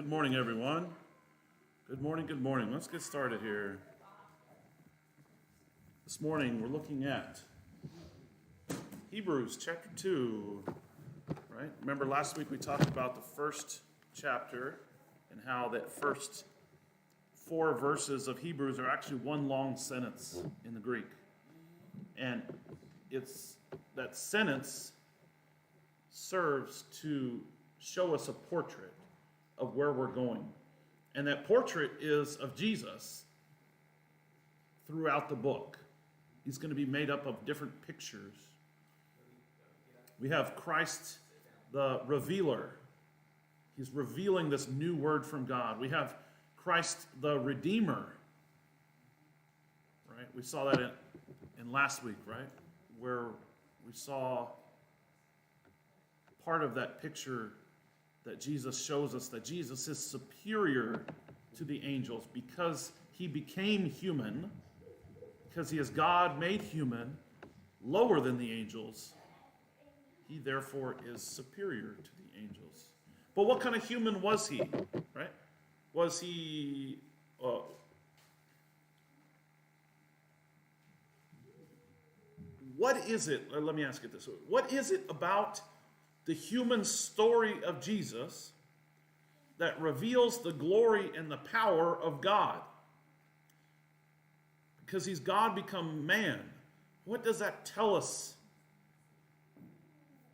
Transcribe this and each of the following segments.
Good morning, everyone. Good morning, good morning. Let's get started here. This morning, we're looking at Hebrews chapter 2, right? Remember last week we talked about the first chapter and how that first 4 verses of Hebrews are actually one long sentence in the Greek. And it's that sentence serves to show us a portrait of where we're going. And that portrait is of Jesus throughout the book. He's going to be made up of different pictures. We have Christ the revealer. He's revealing this new word from God. We have Christ the Redeemer. Right? We saw that in last week, right? Where we saw part of that picture that Jesus shows us that Jesus is superior to the angels because he became human, because he is God made human, lower than the angels. He therefore is superior to the angels. But what kind of human was he, right? Was he what is it, let me ask it this way, what is it about the human story of Jesus that reveals the glory and the power of God? Because he's God become man. What does that tell us?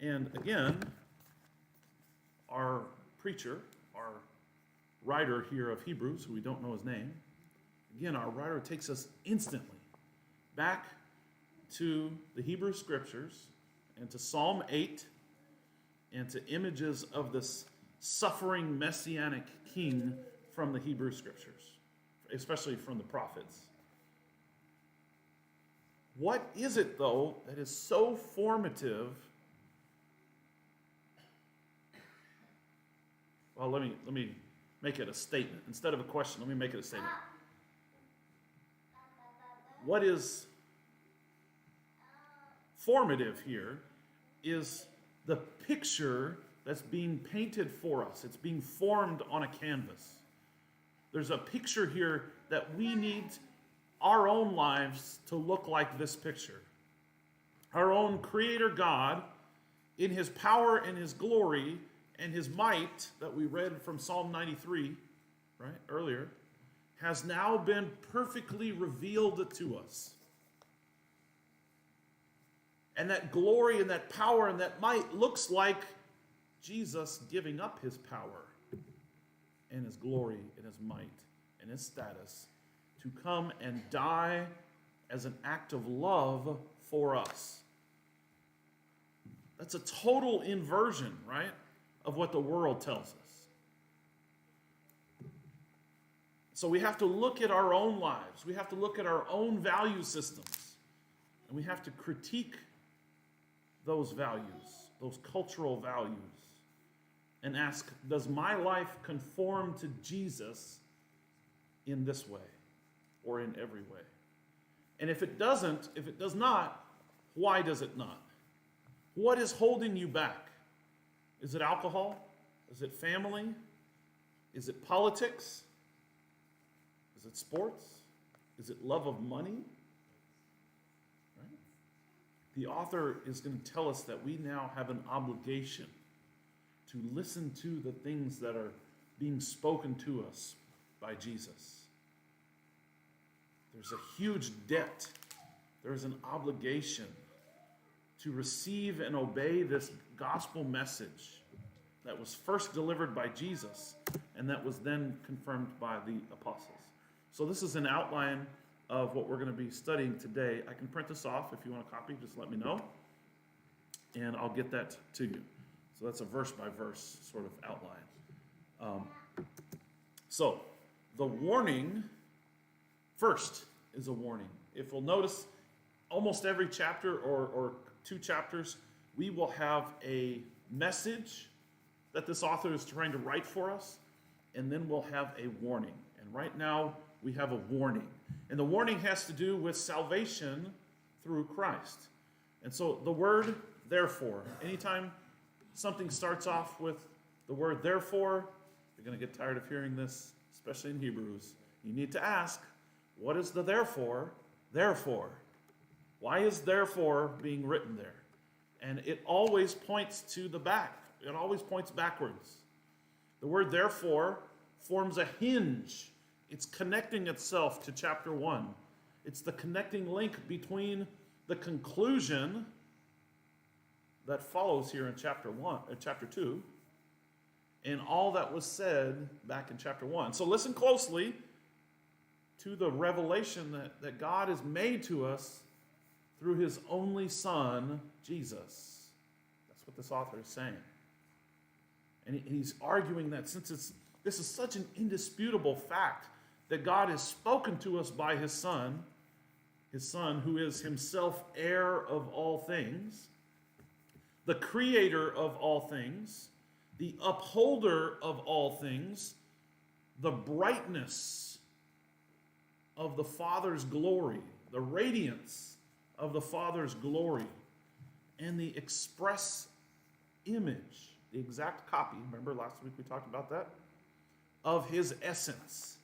And again, our preacher, our writer here of Hebrews, who we don't know his name, again, our writer takes us instantly back to the Hebrew scriptures and to Psalm 8 and to images of this suffering messianic king from the Hebrew scriptures, especially from the prophets. What is it, though, that is so formative? Well, let me make it a statement. Instead of a question, let me make it a statement. What is formative here is the picture that's being painted for us. It's being formed on a canvas. There's a picture here that we need our own lives to look like this picture. Our own Creator God, in his power and his glory and his might that we read from Psalm 93, right, earlier, has now been perfectly revealed to us. And that glory and that power and that might looks like Jesus giving up his power and his glory and his might and his status to come and die as an act of love for us. That's a total inversion, right, of what the world tells us. So we have to look at our own lives. We have to look at our own value systems. And we have to critique those values, those cultural values, and ask, does my life conform to Jesus in this way or in every way? And if it doesn't, if it does not, why does it not? What is holding you back? Is it alcohol? Is it family? Is it politics? Is it sports? Is it love of money? The author is going to tell us that we now have an obligation to listen to the things that are being spoken to us by Jesus. There's a huge debt. There's an obligation to receive and obey this gospel message that was first delivered by Jesus and that was then confirmed by the apostles. So this is an outline of what we're going to be studying today. I can print this off. If you want a copy, just let me know, and I'll get that to you. So that's a verse-by-verse sort of outline. So the warning first is a warning. If we'll notice, almost every chapter or 2 chapters, we will have a message that this author is trying to write for us, and then we'll have a warning. And right now, we have a warning. And the warning has to do with salvation through Christ. And so the word therefore, anytime something starts off with the word therefore, you're going to get tired of hearing this, especially in Hebrews. You need to ask, what is the therefore? Therefore. Why is therefore being written there? And it always points to the back. It always points backwards. The word therefore forms a hinge. It's connecting itself to chapter 1. It's the connecting link between the conclusion that follows here in chapter 2, and all that was said back in chapter 1. So listen closely to the revelation that God has made to us through his only Son, Jesus. That's what this author is saying. And he's arguing that since this is such an indisputable fact that God has spoken to us by his Son who is himself heir of all things, the creator of all things, the upholder of all things, the brightness of the Father's glory, the radiance of the Father's glory, and the express image, the exact copy, remember last week we talked about that, of his essence.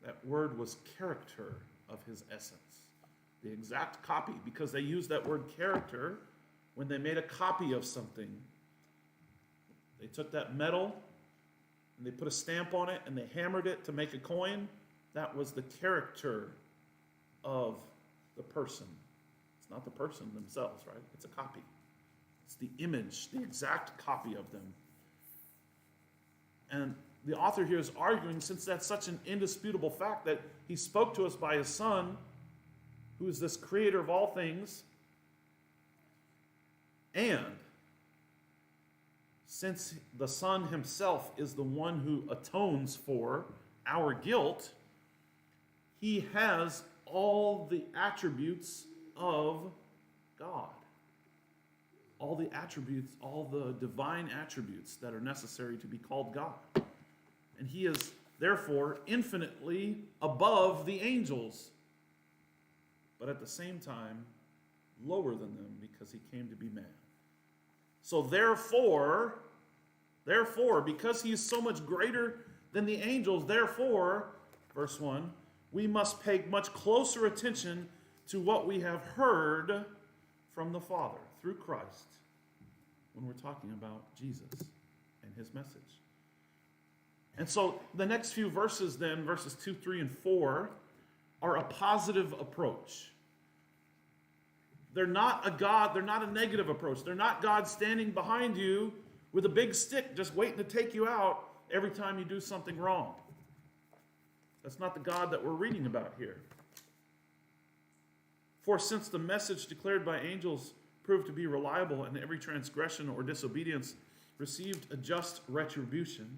That word was character of his essence. The exact copy, because they used that word character when they made a copy of something. They took that metal and they put a stamp on it and they hammered it to make a coin. That was the character of the person. It's not the person themselves, right? It's a copy. It's the image, the exact copy of them. And the author here is arguing, since that's such an indisputable fact, that he spoke to us by his Son, who is this creator of all things, and since the Son himself is the one who atones for our guilt, he has all the attributes of God. All the attributes, all the divine attributes that are necessary to be called God. And he is therefore infinitely above the angels, but at the same time lower than them because he came to be man. So therefore, because he is so much greater than the angels, therefore, verse 1, we must pay much closer attention to what we have heard from the Father through Christ when we're talking about Jesus and his message. And so the next few verses then, verses 2, 3, and 4, are a positive approach. They're not a negative approach. They're not God standing behind you with a big stick just waiting to take you out every time you do something wrong. That's not the God that we're reading about here. For since the message declared by angels proved to be reliable, and every transgression or disobedience received a just retribution,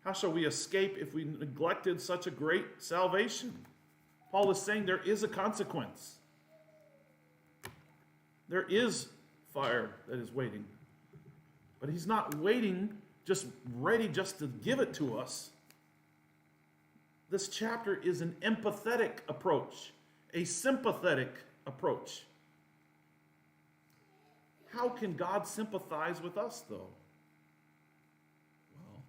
how shall we escape if we neglected such a great salvation? Paul is saying there is a consequence. There is fire that is waiting. But he's not waiting just ready just to give it to us. This chapter is an empathetic approach, a sympathetic approach. How can God sympathize with us, though? Well,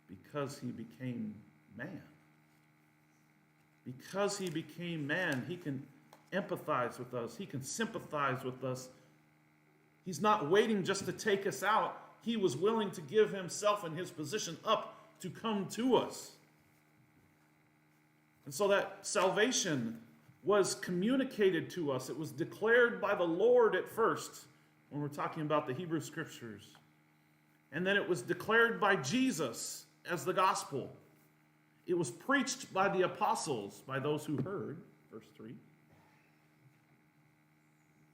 because he became man. Because he became man, he can empathize with us. He can sympathize with us. He's not waiting just to take us out. He was willing to give himself and his position up to come to us. And so that salvation was communicated to us. It was declared by the Lord at first, when we're talking about the Hebrew Scriptures. And then it was declared by Jesus as the gospel. It was preached by the apostles, by those who heard, verse 3.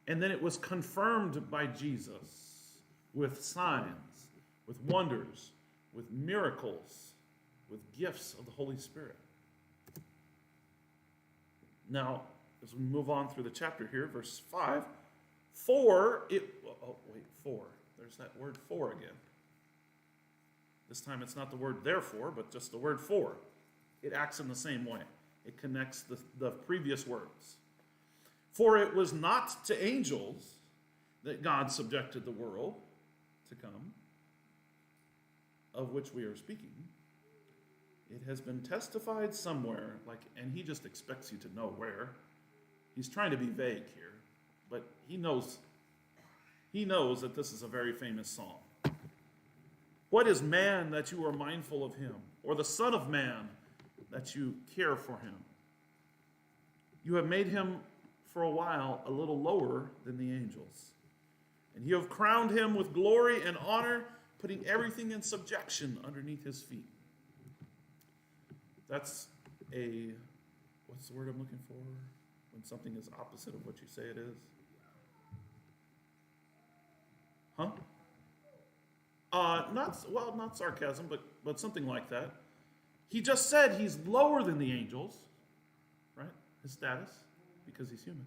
And then it was confirmed by Jesus with signs, with wonders, with miracles, with gifts of the Holy Spirit. Now, as we move on through the chapter here, verse 5, there's that word for again. This time it's not the word therefore, but just the word for. It acts in the same way. It connects the previous words. For it was not to angels that God subjected the world to come, of which we are speaking, it has been testified somewhere, and he just expects you to know where. He's trying to be vague here, but he knows that this is a very famous psalm. What is man that you are mindful of him, or the Son of Man that you care for him? You have made him for a while a little lower than the angels, and you have crowned him with glory and honor, putting everything in subjection underneath his feet. That's what's the word I'm looking for? When something is opposite of what you say it is? Huh? Not sarcasm, but something like that. He just said he's lower than the angels, right? His status, because he's human.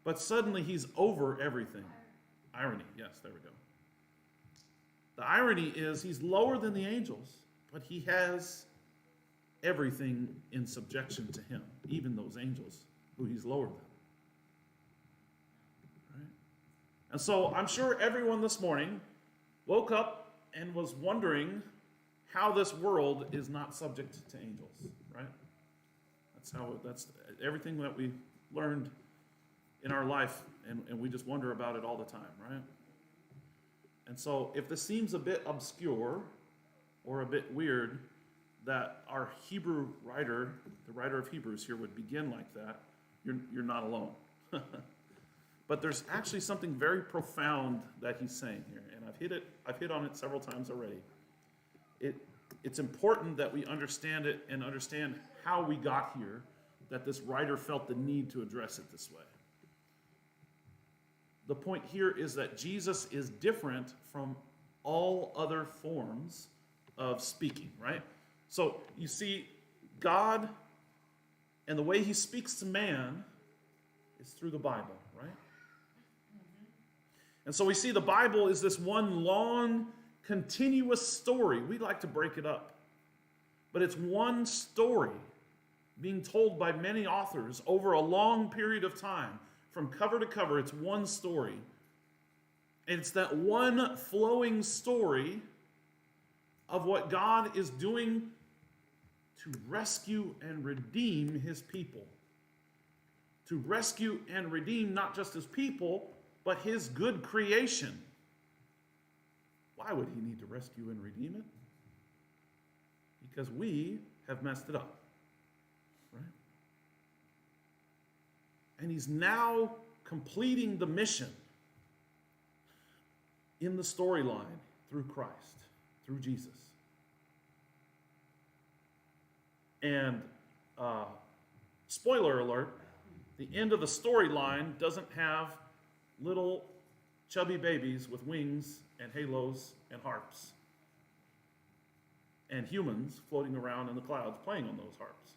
But suddenly he's over everything. Irony, yes, there we go. The irony is he's lower than the angels, but he has everything in subjection to him, even those angels who he's lower than. Right? And so I'm sure everyone this morning woke up and was wondering how this world is not subject to angels, right? That's everything that we learned in our life, and we just wonder about it all the time, right? And so if this seems a bit obscure or a bit weird that our Hebrew writer, the writer of Hebrews here, would begin like that, you're not alone. But there's actually something very profound that he's saying here, and I've hit on it several times already. It's important that we understand it and understand how we got here, that this writer felt the need to address it this way. The point here is that Jesus is different from all other forms of speaking, right? So you see, God and the way he speaks to man is through the Bible, right? And so we see the Bible is this one long, continuous story. We like to break it up. But it's one story being told by many authors over a long period of time. From cover to cover, it's one story. And it's that one flowing story of what God is doing to rescue and redeem his people. To rescue and redeem not just his people, but his good creation. Why would he need to rescue and redeem it? Because we have messed it up. Right? And he's now completing the mission in the storyline through Christ, through Jesus. And spoiler alert, the end of the storyline doesn't have little chubby babies with wings and halos and harps and humans floating around in the clouds playing on those harps.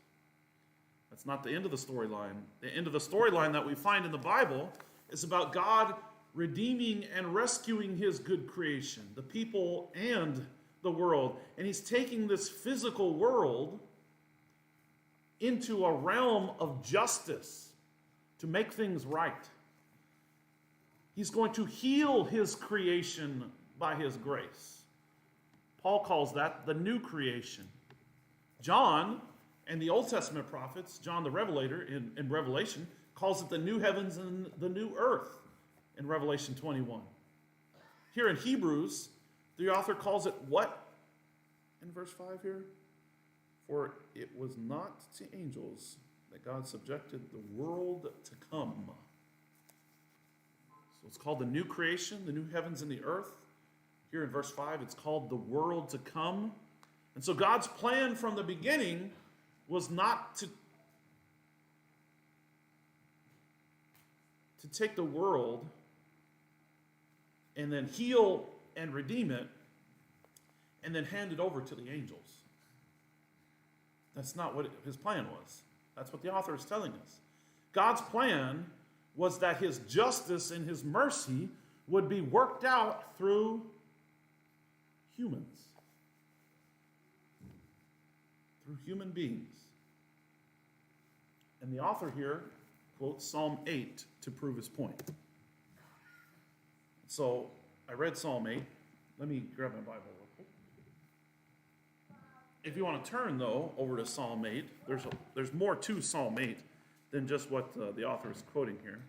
That's not the end of the storyline. The end of the storyline that we find in the Bible is about God redeeming and rescuing his good creation, the people and the world. And he's taking this physical world into a realm of justice to make things right. He's going to heal his creation by his grace. Paul calls that the new creation. John and the Old Testament prophets, John the Revelator in Revelation, calls it the new heavens and the new earth in Revelation 21. Here in Hebrews, the author calls it what in verse 5 here? For it was not to angels that God subjected the world to come. So it's called the new creation, the new heavens and the earth. Here in verse 5, it's called the world to come. And so God's plan from the beginning was not to take the world and then heal and redeem it and then hand it over to the angels. That's not what his plan was. That's what the author is telling us. God's plan was that his justice and his mercy would be worked out through humans, through human beings. And the author here quotes Psalm 8 to prove his point. So I read Psalm 8. Let me grab my Bible real quick. If you want to turn, though, over to Psalm 8, there's more to Psalm 8 than just what the author is quoting here.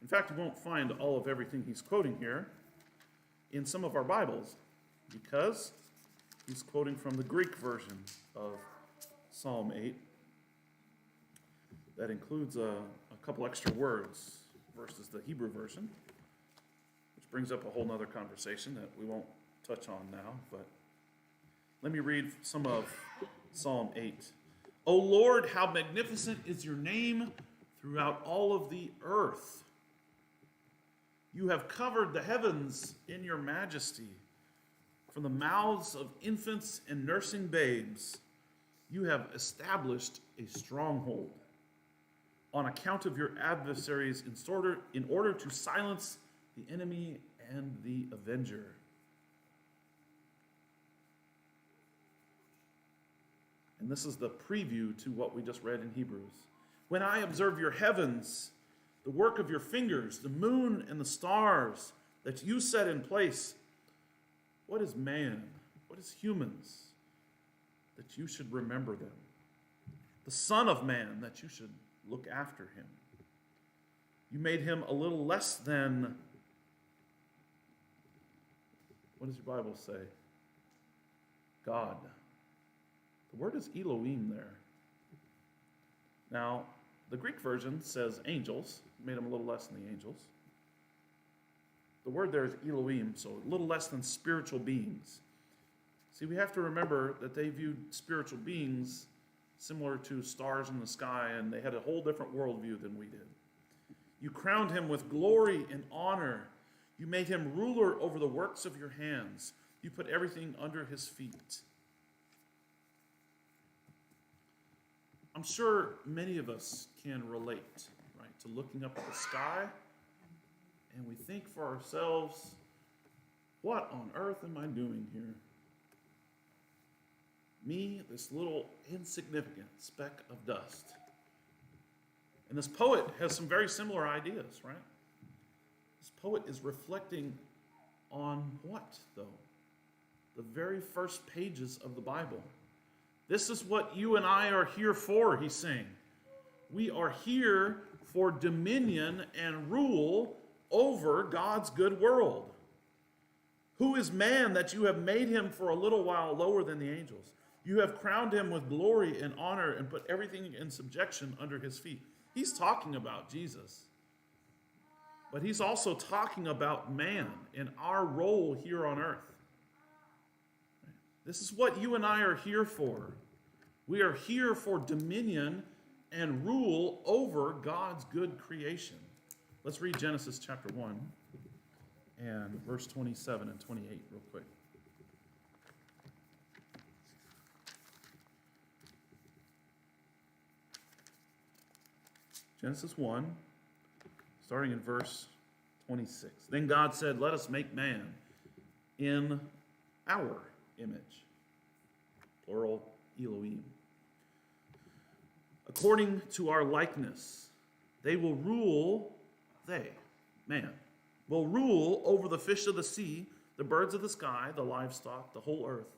In fact, you won't find all of everything he's quoting here in some of our Bibles, because he's quoting from the Greek version of Psalm 8 that includes a couple extra words versus the Hebrew version, which brings up a whole nother conversation that we won't touch on now, but let me read some of Psalm 8. O Lord, how magnificent is your name throughout all of the earth. You have covered the heavens in your majesty. From the mouths of infants and nursing babes, you have established a stronghold on account of your adversaries in order to silence the enemy and the avenger. And this is the preview to what we just read in Hebrews. When I observe your heavens, the work of your fingers, the moon and the stars that you set in place, what is man? What is humans that you should remember them? The Son of Man that you should look after him. You made him a little less than, what does your Bible say? God. The word is Elohim there. Now, the Greek version says angels, made them a little less than the angels. The word there is Elohim, so a little less than spiritual beings. See, we have to remember that they viewed spiritual beings similar to stars in the sky, and they had a whole different worldview than we did. You crowned him with glory and honor. You made him ruler over the works of your hands. You put everything under his feet. I'm sure many of us can relate, right, to looking up at the sky, and we think for ourselves, what on earth am I doing here? Me, this little insignificant speck of dust. And this poet has some very similar ideas, right? This poet is reflecting on what, though? The very first pages of the Bible. This is what you and I are here for, he's saying. We are here for dominion and rule over God's good world. Who is man that you have made him for a little while lower than the angels? You have crowned him with glory and honor and put everything in subjection under his feet. He's talking about Jesus. But he's also talking about man and our role here on earth. This is what you and I are here for. We are here for dominion and rule over God's good creation. Let's read Genesis chapter 1 and verse 27 and 28 real quick. Genesis 1, starting in verse 26. Then God said, let us make man in our image. Plural, Elohim. According to our likeness, man, will rule over the fish of the sea, the birds of the sky, the livestock, the whole earth,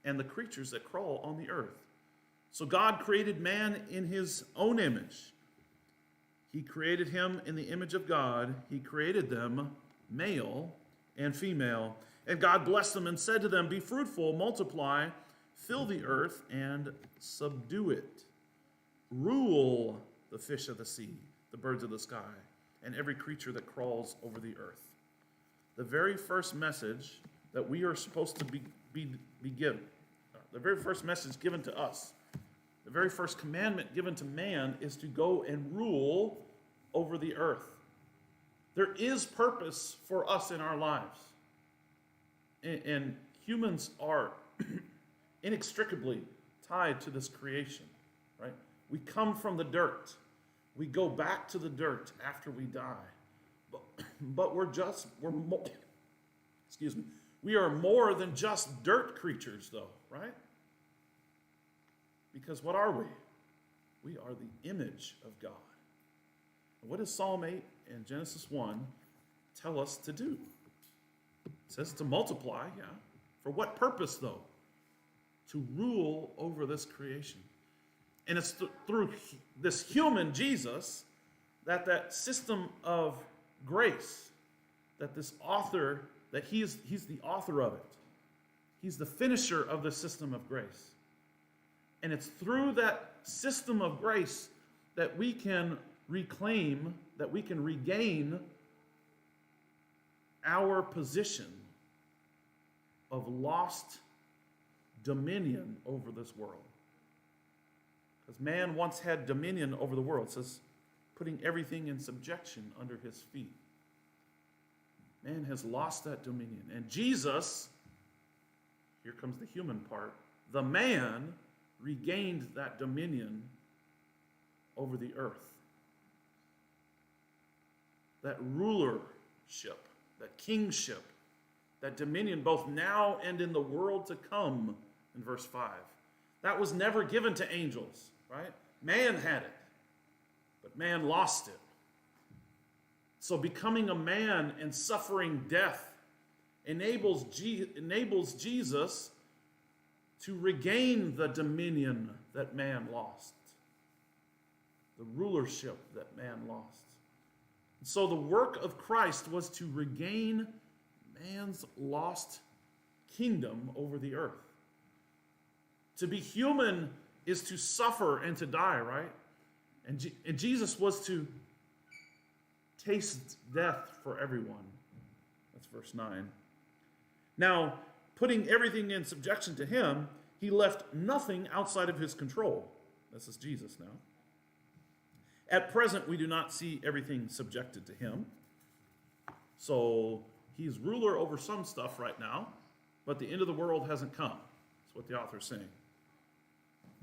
and the creatures that crawl on the earth. So God created man in his own image. He created him in the image of God. He created them, male and female. And God blessed them and said to them, be fruitful, multiply, fill the earth, and subdue it. Rule the fish of the sea, the birds of the sky, and every creature that crawls over the earth. The very first message that we are supposed to be given, the very first message given to us, the very first commandment given to man is to go and rule over the earth. There is purpose for us in our lives. And humans are inextricably tied to this creation, right? We come from the dirt. We go back to the dirt after we die. But we are more than just dirt creatures, though, right? Because what are we? We are the image of God. And what does Psalm 8 and Genesis 1 tell us to do? It says to multiply, yeah. For what purpose, though? to rule over this creation. And it's through this human Jesus that system of grace, that this author, that he's the author of it. He's the finisher of the system of grace. And it's through that system of grace that we can reclaim, that we can regain our position of lost dominion over this world. Because man once had dominion over the world. It says, putting everything in subjection under his feet. Man has lost that dominion. And Jesus, here comes the human part, the man regained that dominion over the earth. That rulership, that kingship, that dominion both now and in the world to come, in verse 5. That was never given to angels, right? Man had it, but man lost it. So becoming a man and suffering death enables Jesus to regain the dominion that man lost, the rulership that man lost. So the work of Christ was to regain man's lost kingdom over the earth. To be human is to suffer and to die, right? And Jesus was to taste death for everyone. That's verse 9. Now, putting everything in subjection to him, he left nothing outside of his control. This is Jesus now. At present, we do not see everything subjected to him. So he's ruler over some stuff right now, but the end of the world hasn't come. That's what the author's saying.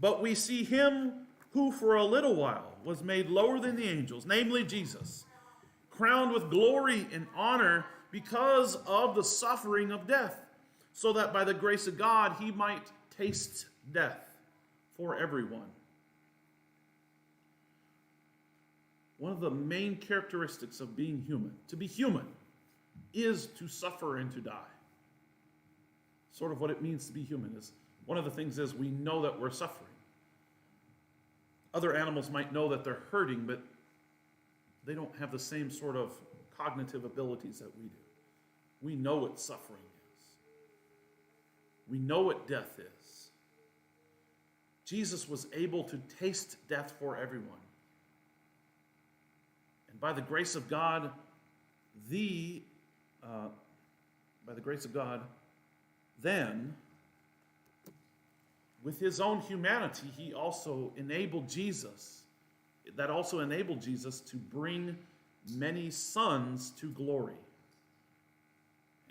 But we see him who for a little while was made lower than the angels, namely Jesus, crowned with glory and honor because of the suffering of death, so that by the grace of God he might taste death for everyone. One of the main characteristics of being human, to be human, is to suffer and to die. Sort of what it means to be human is, one of the things is we know that we're suffering. Other animals might know that they're hurting, but they don't have the same sort of cognitive abilities that we do. We know what suffering is. We know what death is. Jesus was able to taste death for everyone. And by the grace of God, then, with his own humanity, he also enabled Jesus. That also enabled Jesus to bring many sons to glory.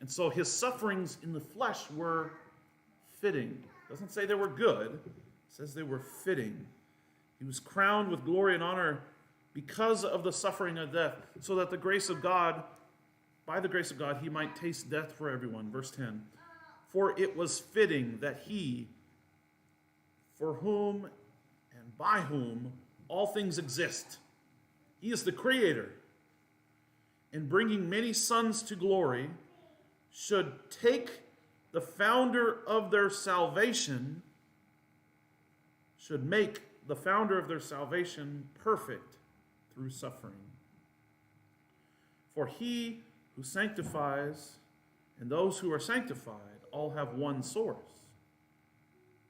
And so his sufferings in the flesh were fitting. It doesn't say they were good. It says they were fitting. He was crowned with glory and honor because of the suffering of death, so that by the grace of God, he might taste death for everyone. Verse 10. For it was fitting that he, for whom and by whom all things exist, he is the creator, in bringing many sons to glory, should take the founder of their salvation, should make the founder of their salvation perfect through suffering. For he who sanctifies and those who are sanctified all have one source.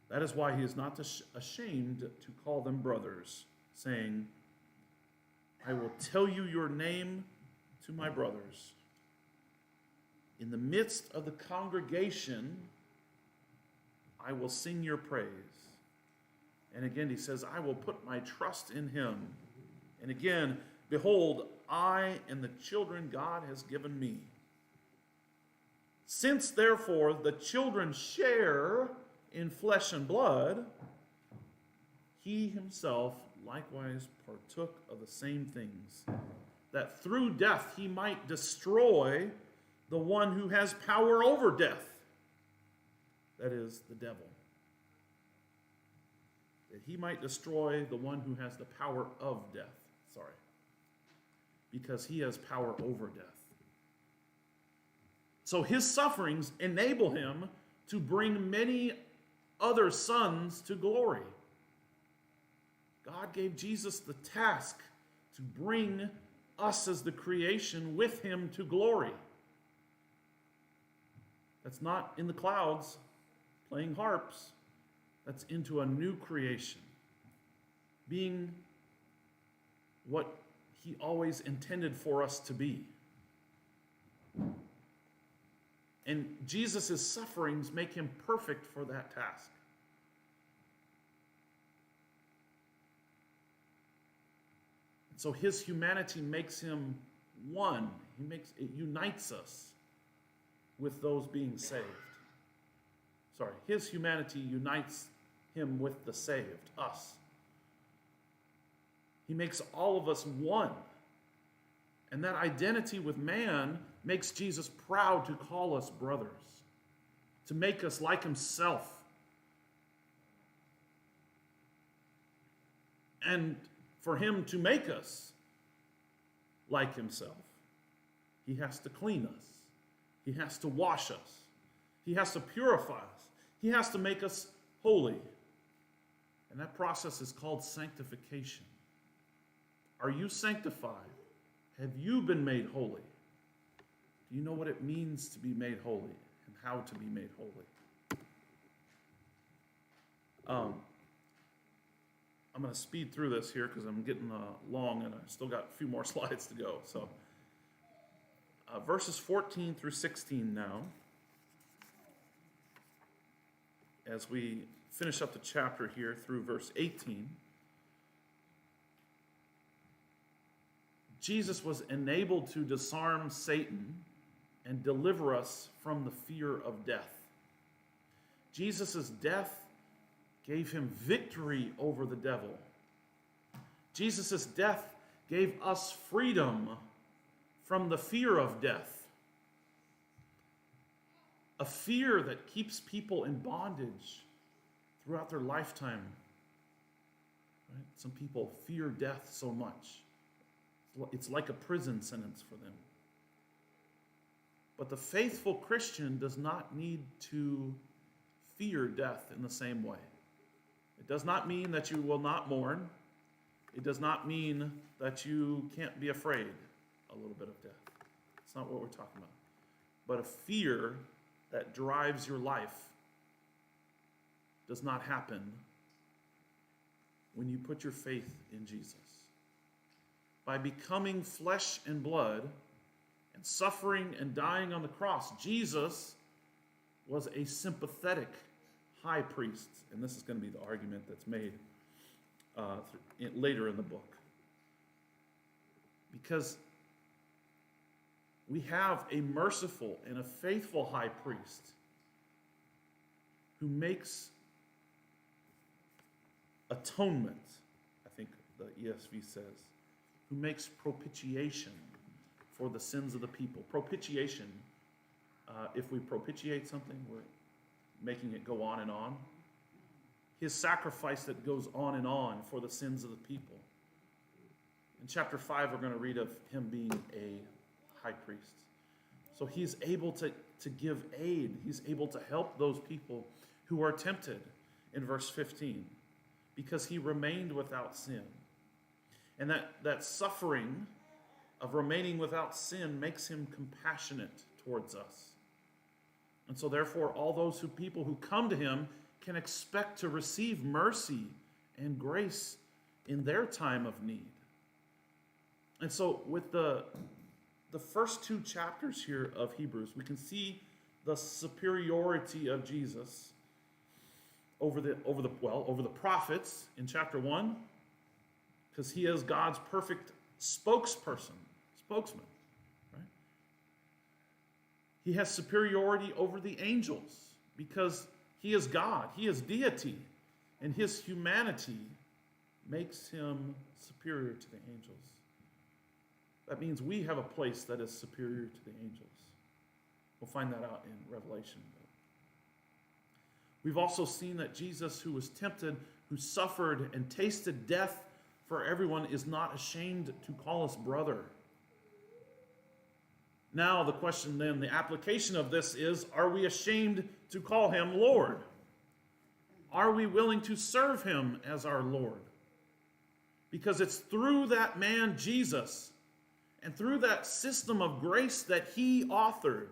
That is why he is not ashamed to call them brothers, saying, I will tell you your name to my brothers. In the midst of the congregation, I will sing your praise. And again, he says, I will put my trust in him. And again, behold, I and the children God has given me. Since, therefore, the children share in flesh and blood, he himself likewise partook of the same things, that through death he might destroy the one who has power over death, that is, the devil. That he might destroy the one who has the power of death. Because he has power over death. So his sufferings enable him to bring many other sons to glory. God gave Jesus the task to bring us as the creation with him to glory. That's not in the clouds playing harps. That's into a new creation, being what he always intended for us to be. And Jesus' sufferings make him perfect for that task. So his humanity makes him one. It unites us with those being saved. His humanity unites him with the saved, us. He makes all of us one. And that identity with man makes Jesus proud to call us brothers, to make us like himself. And for him to make us like himself, he has to clean us. He has to wash us. He has to purify us. He has to make us holy. And that process is called sanctification. Are you sanctified? Have you been made holy? Do you know what it means to be made holy and how to be made holy? I'm going to speed through this here because I'm getting long and I've still got a few more slides to go. So, verses 14 through 16 now, as we finish up the chapter here through verse 18. Jesus was enabled to disarm Satan and deliver us from the fear of death. Jesus' death gave him victory over the devil. Jesus' death gave us freedom from the fear of death. A fear that keeps people in bondage throughout their lifetime. Right? Some people fear death so much. It's like a prison sentence for them. But the faithful Christian does not need to fear death in the same way. It does not mean that you will not mourn. It does not mean that you can't be afraid a little bit of death. It's not what we're talking about. But a fear that drives your life does not happen when you put your faith in Jesus. By becoming flesh and blood and suffering and dying on the cross, Jesus was a sympathetic high priest. And this is going to be the argument that's made later in the book. Because we have a merciful and a faithful high priest who makes atonement, I think the ESV says, who makes propitiation for the sins of the people. Propitiation, if we propitiate something, we're making it go on and on. His sacrifice that goes on and on for the sins of the people. In chapter 5, we're going to read of him being a high priest. So he's able to give aid. He's able to help those people who are tempted in verse 15 because he remained without sin. And that suffering of remaining without sin makes him compassionate towards us. And so therefore, all those people who come to him can expect to receive mercy and grace in their time of need. And so with the first two chapters here of Hebrews, we can see the superiority of Jesus over the prophets in chapter 1, because he is God's perfect spokesman, right? He has superiority over the angels because he is God, he is deity, and his humanity makes him superior to the angels. That means we have a place that is superior to the angels. We'll find that out in Revelation. We've also seen that Jesus, who was tempted, who suffered and tasted death for everyone, is not ashamed to call us brother. Now the question then, the application of this is, are we ashamed to call him Lord? Are we willing to serve him as our Lord? Because it's through that man, Jesus, and through that system of grace that he authored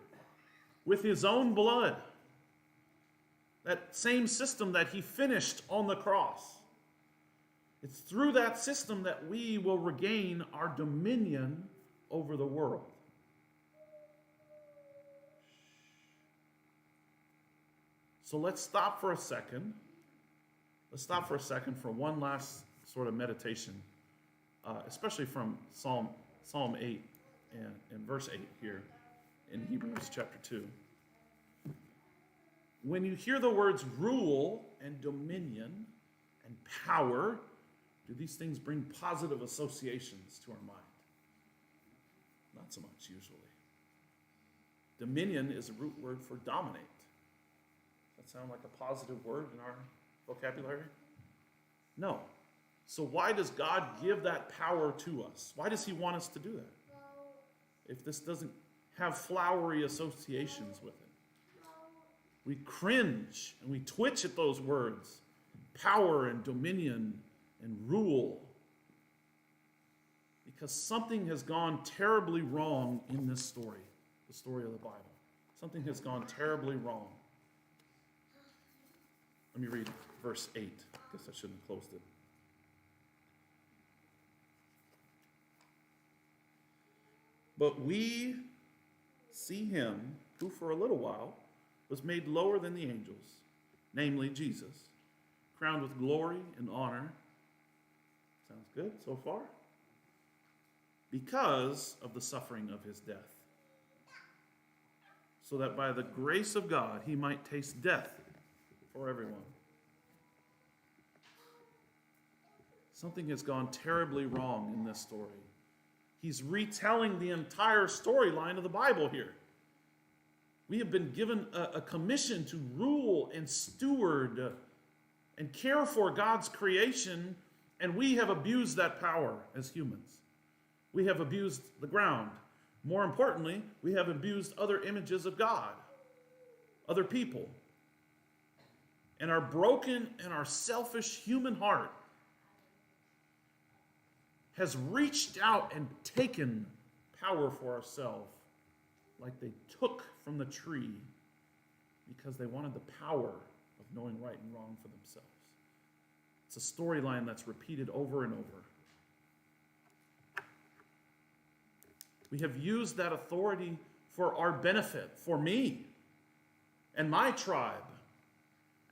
with his own blood, that same system that he finished on the cross. It's through that system that we will regain our dominion over the world. So let's stop for a second. Let's stop for a second for one last sort of meditation, especially from Psalm 8 and verse 8 here in Hebrews chapter 2. When you hear the words rule and dominion and power, do these things bring positive associations to our mind? Not so much usually. Dominion is a root word for dominate. Does that sound like a positive word in our vocabulary? No. So why does God give that power to us? Why does he want us to do that? If this doesn't have flowery associations with it. We cringe and we twitch at those words. Power and dominion and rule. Because something has gone terribly wrong in this story, the story of the Bible. Something has gone terribly wrong. Let me read verse 8. I guess I shouldn't have closed it. But we see him who for a little while was made lower than the angels, namely Jesus, crowned with glory and honor. Sounds good so far? Because of the suffering of his death, so that by the grace of God he might taste death for everyone. Something has gone terribly wrong in this story. He's retelling the entire storyline of the Bible here. We have been given a commission to rule and steward and care for God's creation, and we have abused that power as humans. We have abused the ground. More importantly, we have abused other images of God, other people. And our broken and our selfish human heart has reached out and taken power for ourselves like they took from the tree because they wanted the power of knowing right and wrong for themselves. It's a storyline that's repeated over and over. We have used that authority for our benefit, for me and my tribe,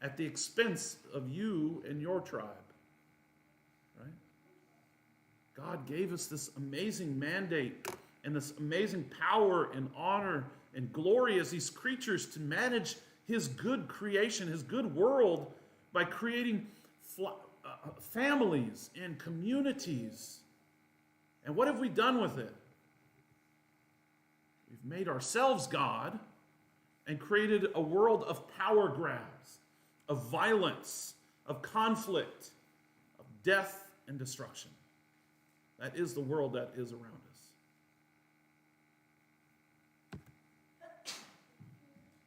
at the expense of you and your tribe. Right? God gave us this amazing mandate and this amazing power and honor and glory as these creatures to manage his good creation, his good world, by creating families and communities. And what have we done with it? We've made ourselves God and created a world of power grabs, of violence, of conflict, of death and destruction. That is the world that is around us.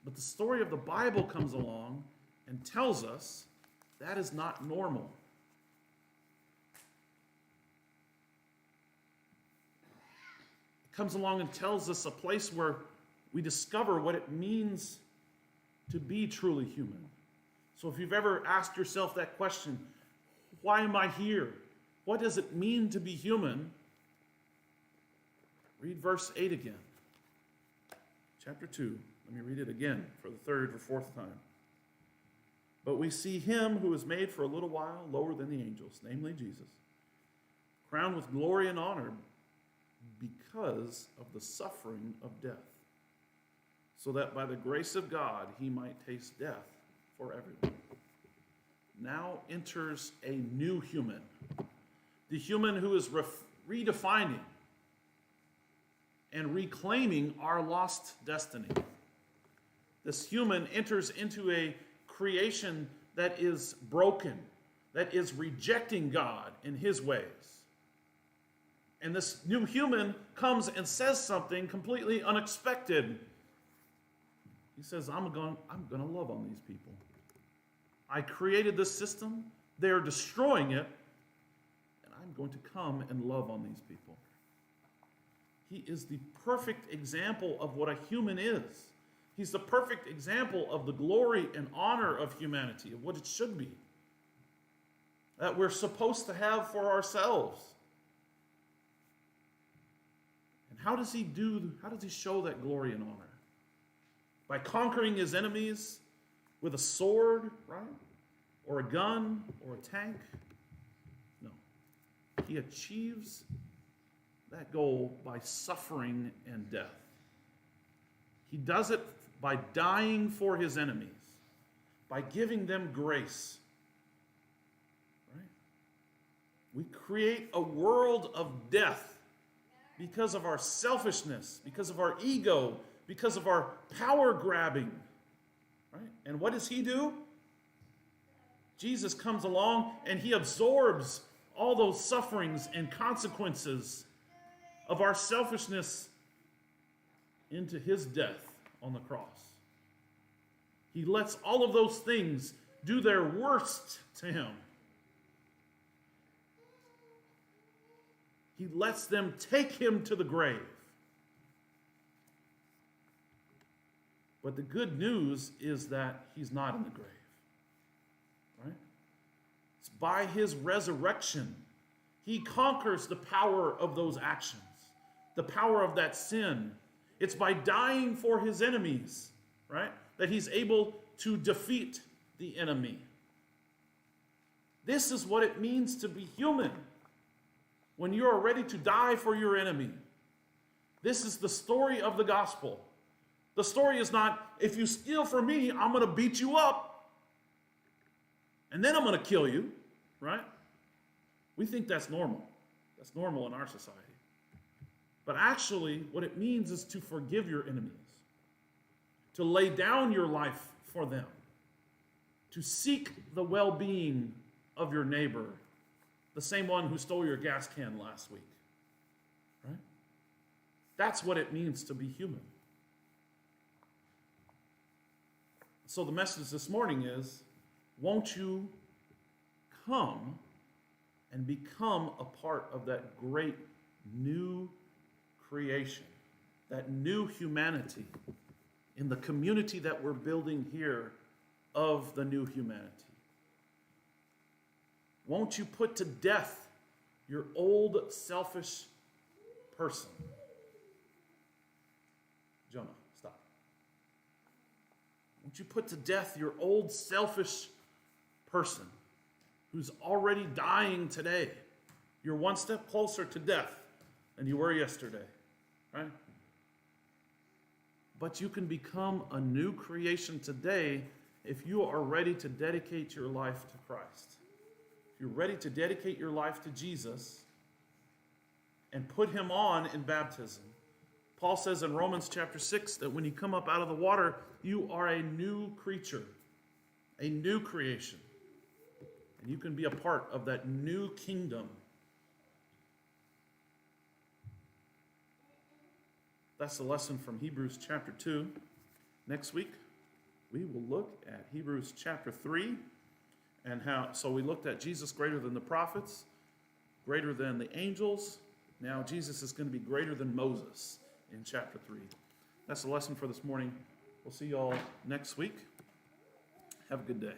But the story of the Bible comes along and tells us that is not normal. It comes along and tells us a place where we discover what it means to be truly human. So if you've ever asked yourself that question, why am I here? What does it mean to be human? Read verse 8 again. Chapter 2. Let me read it again for the third or fourth time. But we see him who is made for a little while lower than the angels, namely Jesus, crowned with glory and honor because of the suffering of death, so that by the grace of God he might taste death for everyone. Now enters a new human, the human who is redefining and reclaiming our lost destiny. This human enters into a creation that is broken, that is rejecting God in his ways. And this new human comes and says something completely unexpected. He says, I'm going to love on these people. I created this system. They're destroying it. And I'm going to come and love on these people. He is the perfect example of what a human is. He's the perfect example of the glory and honor of humanity, of what it should be, that we're supposed to have for ourselves. And how does he show that glory and honor? By conquering his enemies with a sword, right? Or a gun, or a tank? No. He achieves that goal by suffering and death. He does it by dying for his enemies, by giving them grace. Right? We create a world of death because of our selfishness, because of our ego, because of our power grabbing. Right? And what does he do? Jesus comes along and he absorbs all those sufferings and consequences of our selfishness into his death on the cross. He lets all of those things do their worst to him. He lets them take him to the grave. But the good news is that he's not in the grave. Right? It's by his resurrection. He conquers the power of those actions, the power of that sin. It's by dying for his enemies, right, that he's able to defeat the enemy. This is what it means to be human. When you are ready to die for your enemy. This is the story of the gospel. The story is not, if you steal from me, I'm going to beat you up. And then I'm going to kill you, right? We think that's normal. That's normal in our society. But actually, what it means is to forgive your enemies, to lay down your life for them, to seek the well-being of your neighbor, the same one who stole your gas can last week. Right? That's what it means to be human. So the message this morning is, won't you come and become a part of that great new creation, that new humanity in the community that we're building here of the new humanity? Won't you put to death your old selfish person? Jonah, stop. Won't you put to death your old selfish person who's already dying today? You're one step closer to death than you were yesterday, right? But you can become a new creation today if you are ready to dedicate your life to Christ. If you're ready to dedicate your life to Jesus and put him on in baptism. Paul says in Romans chapter 6 that when you come up out of the water, you are a new creature, a new creation. And you can be a part of that new kingdom. That's the lesson from Hebrews chapter 2. Next week, we will look at Hebrews chapter 3 and so we looked at Jesus greater than the prophets, greater than the angels. Now Jesus is going to be greater than Moses in chapter 3. That's the lesson for this morning. We'll see you all next week. Have a good day.